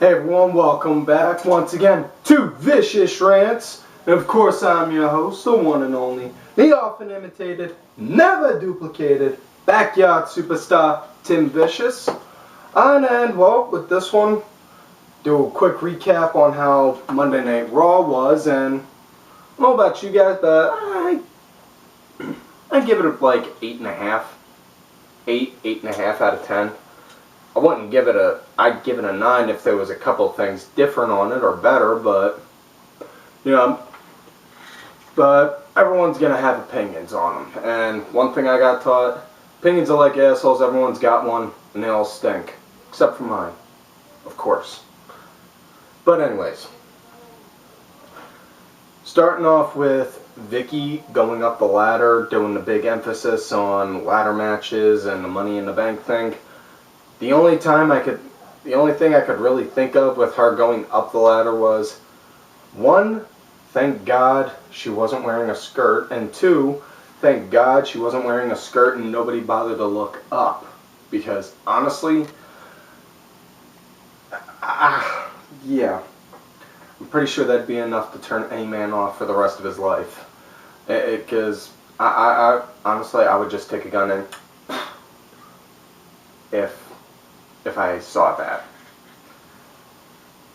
Hey everyone, welcome back once again to Vicious Rants. And of course I'm your host, the one and only, the often imitated, never duplicated, backyard superstar, Tim Vicious. And well, with this one, do a quick recap on how Monday Night Raw was, and I don't know about you guys, but I give it like 8.5. 8.5 out of 10. I wouldn't give it I'd give it a 9 if there was a couple things different on it or better, but, you know, but everyone's going to have opinions on them. And one thing I got taught, opinions are like assholes, everyone's got one, and they all stink. Except for mine, of course. But anyways, starting off with Vicky going up the ladder, doing the big emphasis on ladder matches and the Money in the Bank thing. The only thing I could really think of with her going up the ladder was, one, thank God she wasn't wearing a skirt, and two, thank God she wasn't wearing a skirt and nobody bothered to look up. Because honestly, yeah, I'm pretty sure that'd be enough to turn any man off for the rest of his life. Because I honestly, I would just take a gun and if I saw that.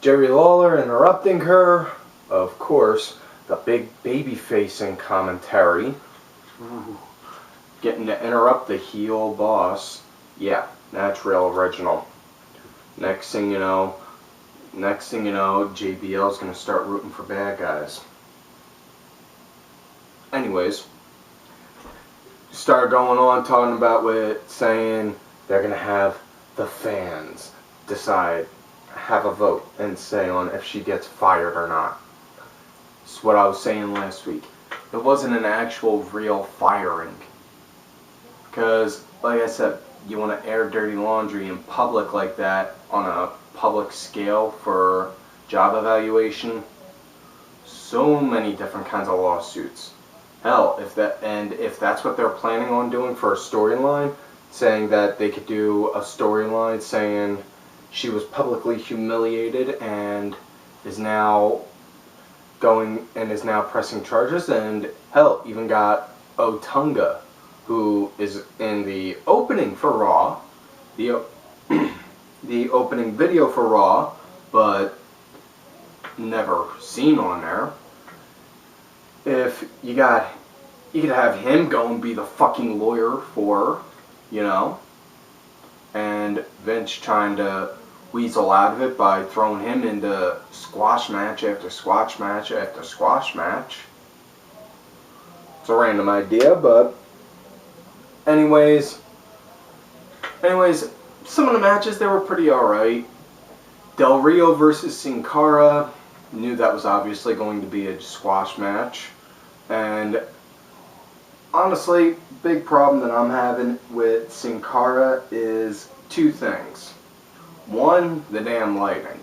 Jerry Lawler interrupting her, of course, the big baby facing commentary. Ooh. Getting to interrupt the heel boss. Yeah, that's real original. Next thing you know, JBL's gonna start rooting for bad guys. Anyways, started going on talking about saying they're gonna have the fans decide, have a vote, and say on if she gets fired or not. It's what I was saying last week. It wasn't an actual real firing. Because, like I said, you want to air dirty laundry in public like that on a public scale for job evaluation. So many different kinds of lawsuits. Hell, if that's what they're planning on doing for a storyline, saying that they could do a storyline saying she was publicly humiliated and is now pressing charges, and hell, even got Otunga, who is in the opening for Raw, the opening video for Raw, but never seen on there. If you could have him go and be the fucking lawyer for her, you know, and Vince trying to weasel out of it by throwing him into squash match after squash match after squash match. It's a random idea, but anyways, some of the matches, they were pretty alright. Del Rio versus Sin Cara, knew that was obviously going to be a squash match, and honestly, big problem that I'm having with Sin Cara is two things. One, the damn lighting,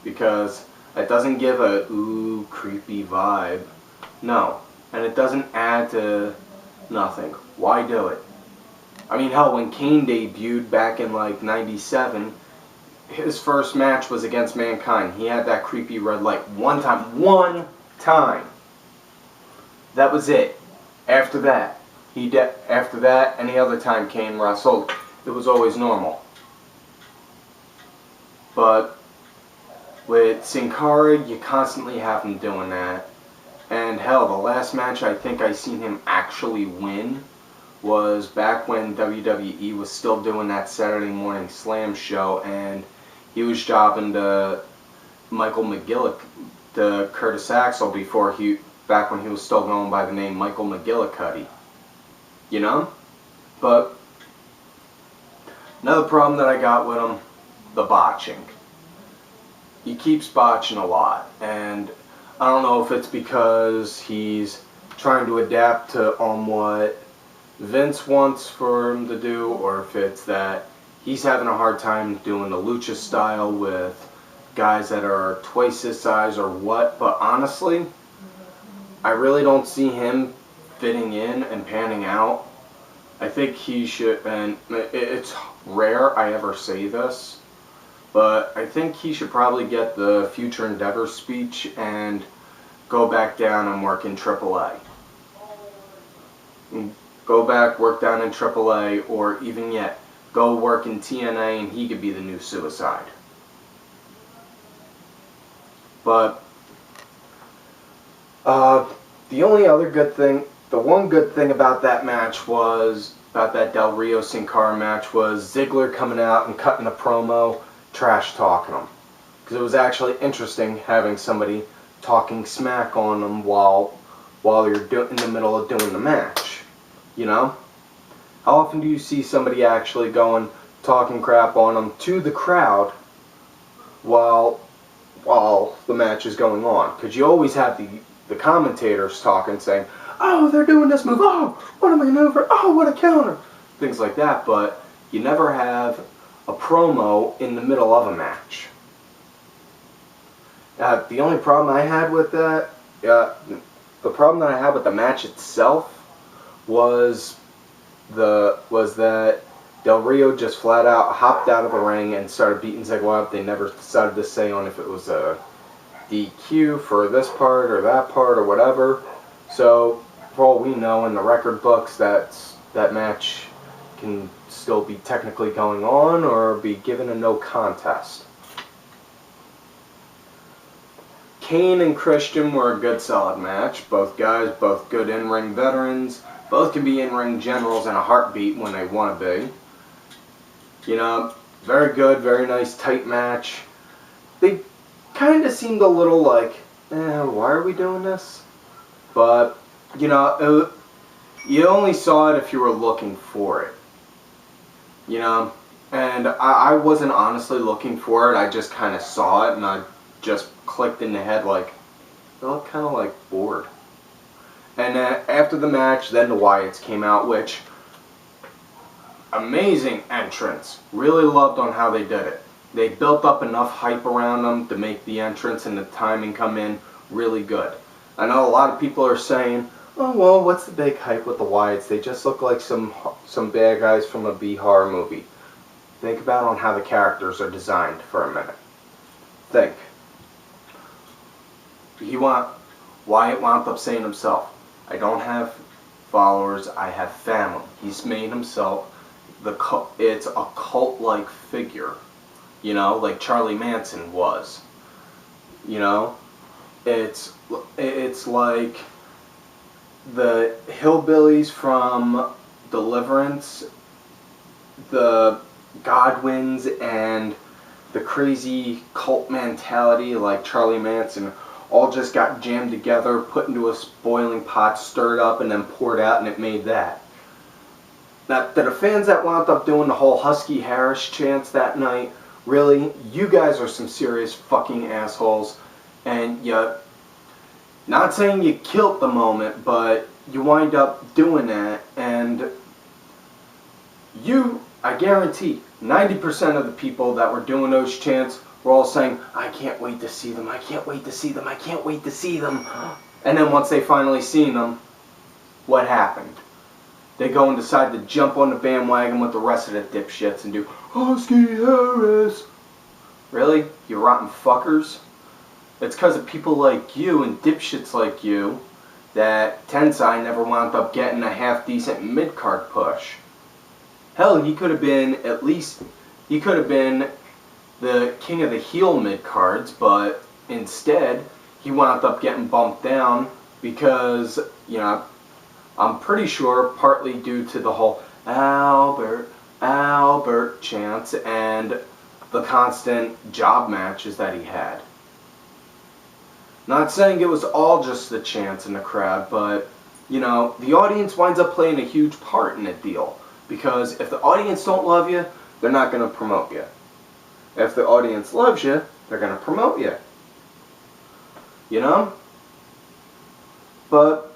because it doesn't give a ooh creepy vibe. No, and it doesn't add to nothing. Why do it? I mean, hell, when Kane debuted back in like '97, his first match was against Mankind. He had that creepy red light one time. That was it. After that, any other time Kane wrestled, it was always normal. But with Sin Cara, you constantly have him doing that. And hell, the last match I think I seen him actually win was back when WWE was still doing that Saturday Morning Slam show, and he was jobbing to Michael McGillic, to Curtis Axel, back when he was still going by the name Michael McGillicuddy. You know? But another problem that I got with him, the botching. He keeps botching a lot, and I don't know if it's because he's trying to adapt to what Vince wants for him to do, or if it's that he's having a hard time doing the lucha style with guys that are twice his size or what. But honestly, I really don't see him fitting in and panning out. I think he should, and it's rare I ever say this, But I think he should probably get the future endeavor speech and go back down and work in AAA. Go back, work down in AAA, or even yet, go work in TNA and he could be the new Suicide. But the only other good thing, the one good thing about that match was, about that Del Rio Sin Cara match, was Ziggler coming out and cutting a promo, trash talking him. Because it was actually interesting having somebody talking smack on them while you're in the middle of doing the match. You know? How often do you see somebody actually going, talking crap on them to the crowd while the match is going on? Because you always have the commentators talking, saying, oh, they're doing this move, oh, what a maneuver, oh, what a counter, things like that, but you never have a promo in the middle of a match. The only problem I had with that, the problem that I had with the match itself was that Del Rio just flat out hopped out of the ring and started beating Ziggler up. They never decided to say on if it was a DQ for this part or that part or whatever. So, for all we know, in the record books, that match can still be technically going on or be given a no contest. Kane and Christian were a good solid match. Both guys, both good in-ring veterans. Both can be in-ring generals in a heartbeat when they want to be. You know, very good, very nice, tight match. They kind of seemed a little like, why are we doing this? But, you know, you only saw it if you were looking for it. You know, and I wasn't honestly looking for it. I just kind of saw it and I just clicked in the head like, they look kind of like bored. And after the match, then the Wyatts came out, which, amazing entrance. Really loved on how they did it. They built up enough hype around them to make the entrance and the timing come in really good. I know a lot of people are saying, oh, well, what's the big hype with the Wyatts? They just look like some bad guys from a B-horror movie. Think about on how the characters are designed for a minute. Think. Wyatt wound up saying himself, I don't have followers, I have family. He's made himself, it's a cult-like figure. You know, like Charlie Manson was. You know? It's like the hillbillies from Deliverance, the Godwins, and the crazy cult mentality like Charlie Manson all just got jammed together, put into a boiling pot, stirred up, and then poured out, and it made that. Now, to the fans that wound up doing the whole Husky Harris chants that night, really, you guys are some serious fucking assholes, and you, not saying you killed the moment, but you wind up doing that, and I guarantee, 90% of the people that were doing those chants were all saying, I can't wait to see them, I can't wait to see them, I can't wait to see them. And then once they finally seen them, what happened? They go and decide to jump on the bandwagon with the rest of the dipshits and do, Husky Harris. Really? You rotten fuckers? It's because of people like you and dipshits like you that Tensai never wound up getting a half-decent mid-card push. Hell, he could have been the king of the heel mid-cards, but instead, he wound up getting bumped down because, you know, I'm pretty sure partly due to the whole Albert chants and the constant job matches that he had. Not saying it was all just the chants in the crowd, but, you know, the audience winds up playing a huge part in the deal. Because if the audience don't love you, they're not going to promote you. If the audience loves you, they're going to promote you. You know? But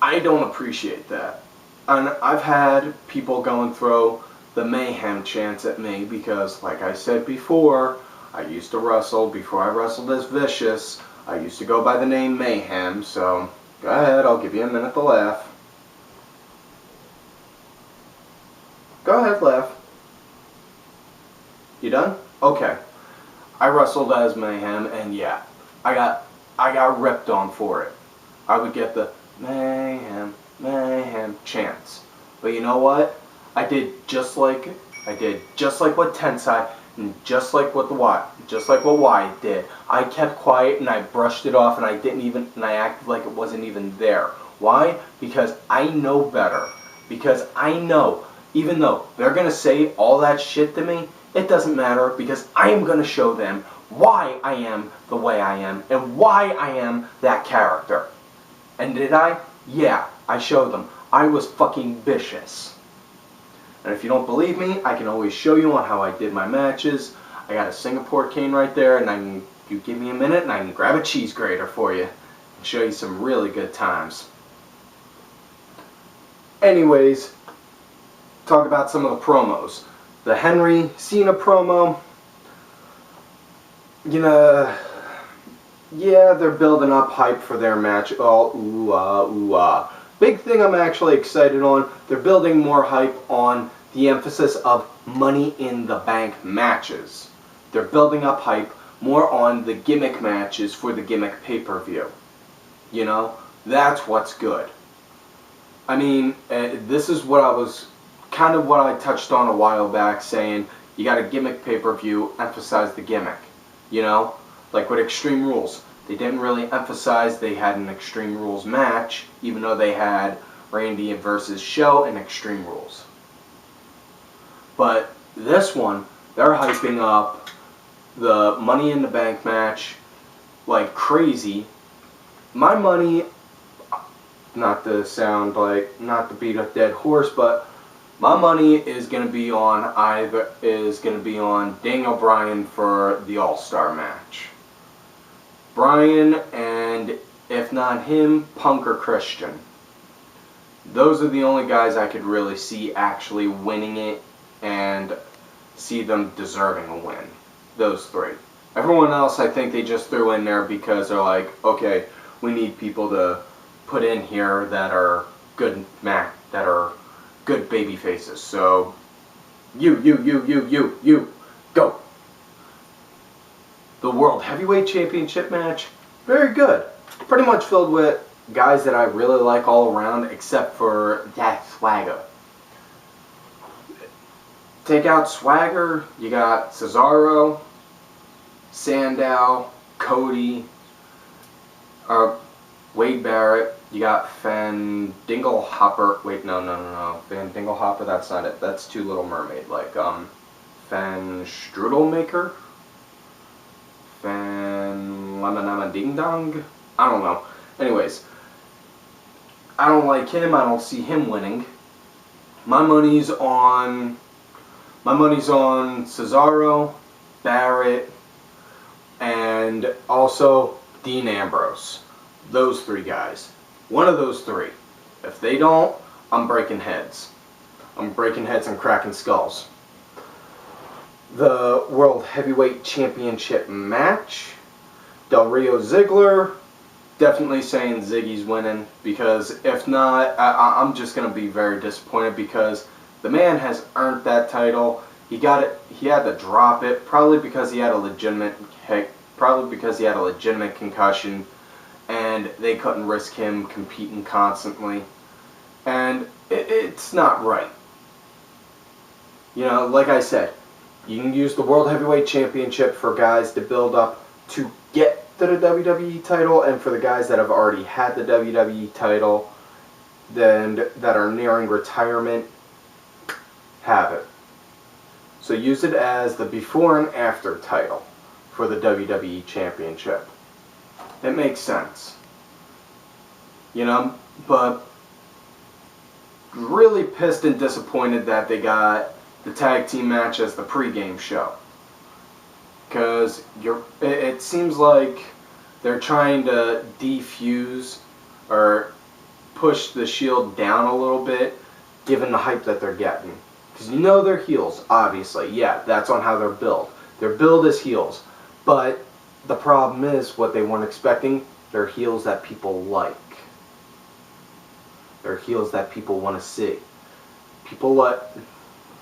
I don't appreciate that. And I've had people go and throw the mayhem chants at me because, like I said before, I used to wrestle. Before I wrestled as Vicious, I used to go by the name Mayhem, so go ahead, I'll give you a minute to laugh. Go ahead, laugh. You done? Okay. I wrestled as Mayhem, and yeah, I got ripped on for it. I would get the Mayhem, Mayhem chants. But you know what? I did just like what Tensai and just like what Wyatt did. I kept quiet and I brushed it off and I acted like it wasn't even there. Why? Because I know better. Because I know, even though they're gonna say all that shit to me, it doesn't matter because I am gonna show them why I am the way I am and why I am that character. And did I? Yeah, I showed them. I was fucking vicious. And if you don't believe me, I can always show you on how I did my matches. I got a Singapore cane right there, and you give me a minute and I can grab a cheese grater for you and show you some really good times. Anyways, talk about some of the promos. The Henry Cena promo, you know, yeah, they're building up hype for their match. Oh, ooh, ooh, Big thing I'm actually excited on, they're building more hype on the emphasis of Money in the Bank matches. They're building up hype more on the gimmick matches for the gimmick pay-per-view. You know, that's what's good. I mean, this is what I touched on a while back, saying you got a gimmick pay-per-view, emphasize the gimmick. You know, like with Extreme Rules. They didn't really emphasize they had an Extreme Rules match, even though they had Randy versus Show in Extreme Rules. But this one, they're hyping up the Money in the Bank match like crazy. My money, not to beat a dead horse, but my money is gonna be on Daniel Bryan for the All-Star match. Bryan, and if not him, Punk or Christian. Those are the only guys I could really see actually winning it and see them deserving a win. Those three. Everyone else I think they just threw in there because they're like, okay, we need people to put in here that are good baby faces. So you, go. The World Heavyweight Championship match, very good. Pretty much filled with guys that I really like all around, except for that Swagger. Take out Swagger, you got Cesaro, Sandow, Cody, Wade Barrett, you got Fandango Hopper. Wait, no. Fandango Hopper, that's not it. That's too Little Mermaid. Like, Van Strudelmaker? Van Ding Dong? I don't know. Anyways, I don't like him. I don't see him winning. My money's on Cesaro, Barrett, and also Dean Ambrose. Those three guys. One of those three. If they don't, I'm breaking heads. I'm breaking heads and cracking skulls. The World Heavyweight Championship match. Del Rio Ziggler. Definitely saying Ziggy's winning, because if not, I'm just going to be very disappointed, because the man has earned that title. He got it. He had to drop it, probably because he had a legitimate concussion, and they couldn't risk him competing constantly. And it's not right. You know, like I said, you can use the World Heavyweight Championship for guys to build up to get to the WWE title, and for the guys that have already had the WWE title, then that are nearing retirement, have it. So use it as the before and after title for the WWE Championship. It makes sense. You know, but really pissed and disappointed that they got the tag team match as the pregame show. Because it seems like they're trying to defuse or push the Shield down a little bit, given the hype that they're getting. Because you know they're heels, obviously. Yeah, that's on how they're built. Their build is heels. But the problem is, what they weren't expecting, they're heels that people like. They're heels that people want to see. People like...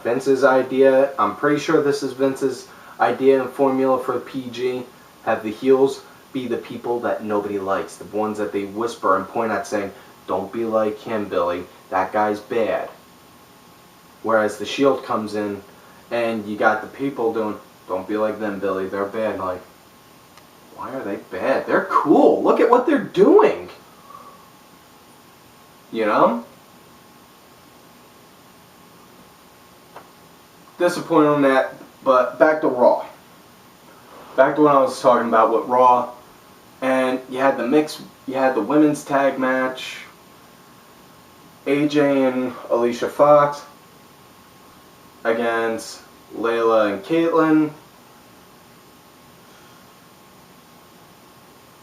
Vince's idea. I'm pretty sure this is Vince's idea and formula for PG. Have the heels be the people that nobody likes. The ones that they whisper and point at saying, don't be like him, Billy. That guy's bad. Whereas the Shield comes in and you got the people doing, don't be like them, Billy. They're bad. Like, why are they bad? They're cool. Look at what they're doing. You know? Disappointed on that, but back to Raw. Back to what I was talking about with Raw. And you had the women's tag match. AJ and Alicia Fox against Layla and Caitlyn.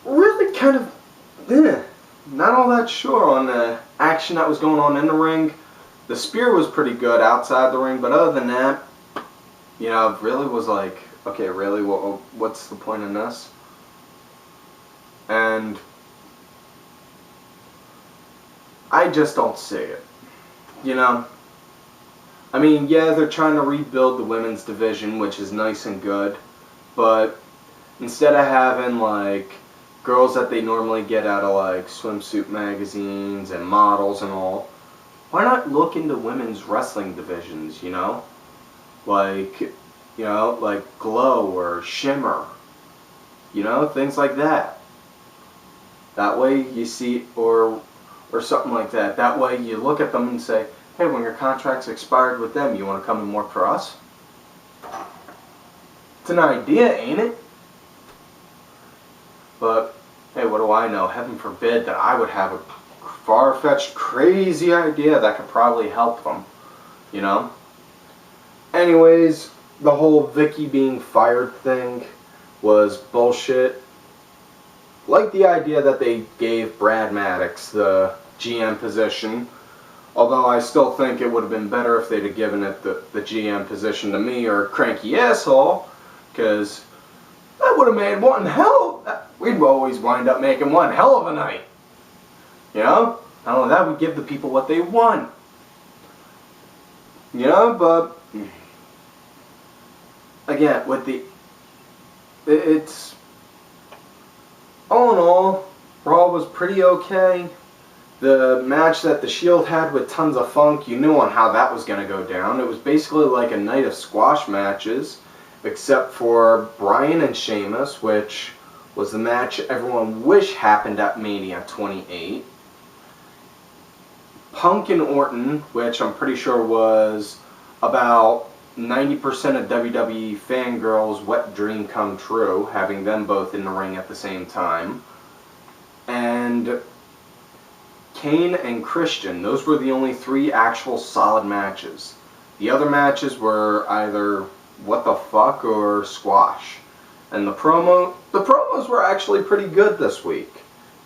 Really kind of, not all that sure on the action that was going on in the ring. The spear was pretty good outside the ring, but other than that, you know, it really was like, okay, really, what's the point in this? And I just don't see it. You know? I mean, yeah, they're trying to rebuild the women's division, which is nice and good, but instead of having, like, girls that they normally get out of, like, swimsuit magazines and models and all, why not look into women's wrestling divisions, you know? Like, you know, like Glow or Shimmer. You know, things like that. That way you see, or something like that. That way you look at them and say, hey, when your contract's expired with them, you want to come and work for us? It's an idea, ain't it? But, hey, what do I know? Heaven forbid that I would have a far-fetched, crazy idea that could probably help them, you know? Anyways, the whole Vicky being fired thing was bullshit. Like the idea that they gave Brad Maddox the GM position, although I still think it would have been better if they'd have given it the GM position to me or Cranky Asshole, because that would have made one hell, we'd always wind up making one hell of a night. You know? Not only that, we give the people what they want. You know, but again, with it's all in all, Raw was pretty okay. The match that the Shield had with Tons of Funk, you knew on how that was going to go down. It was basically like a night of squash matches, except for Bryan and Sheamus, which was the match everyone wished happened at Mania 28. Punk and Orton, which I'm pretty sure was about 90% of WWE fangirls' wet dream come true, having them both in the ring at the same time. And Kane and Christian, those were the only 3 actual solid matches. The other matches were either what the fuck or squash. And the promos were actually pretty good this week,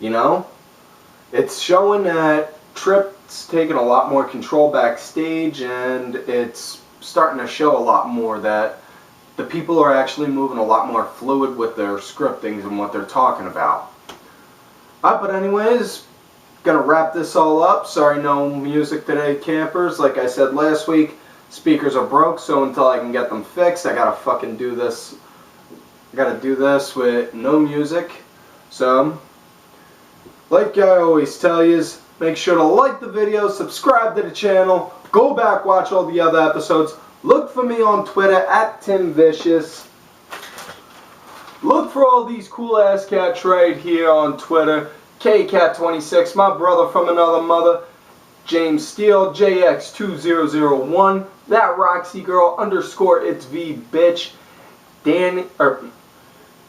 you know? It's showing that Tripp's taking a lot more control backstage, and it's starting to show a lot more that the people are actually moving a lot more fluid with their scriptings and what they're talking about. But anyways, gonna wrap this all up. Sorry, no music today, campers. Like I said last week, speakers are broke, so until I can get them fixed, I gotta fucking do this. I gotta do this with no music. So, like I always tell yous, make sure to like the video, subscribe to the channel, go back, watch all the other episodes. Look for me on Twitter at TimVicious. Look for all these cool ass cats right here on Twitter. KCat26, my brother from another mother. James Steele, JX2001. That Roxy Girl _ it's V bitch.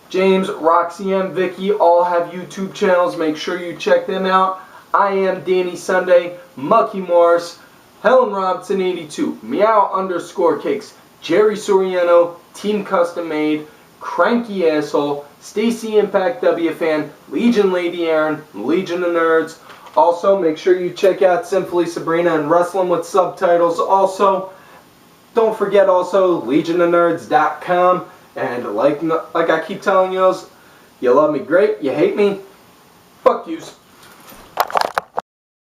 James, Roxy, and Vicky all have YouTube channels. Make sure you check them out. I am Danny Sunday, Mucky Morris, Helen Robson 82, Meow _ Cakes, Jerry Soriano, Team Custom Made, Cranky Asshole, Stacy Impact W Fan, Legion Lady Aaron, Legion of Nerds. Also, make sure you check out Simply Sabrina and Wrestling with Subtitles. Also, don't forget also legionofnerds.com. And like I keep telling you, you love me great, you hate me, fuck yous.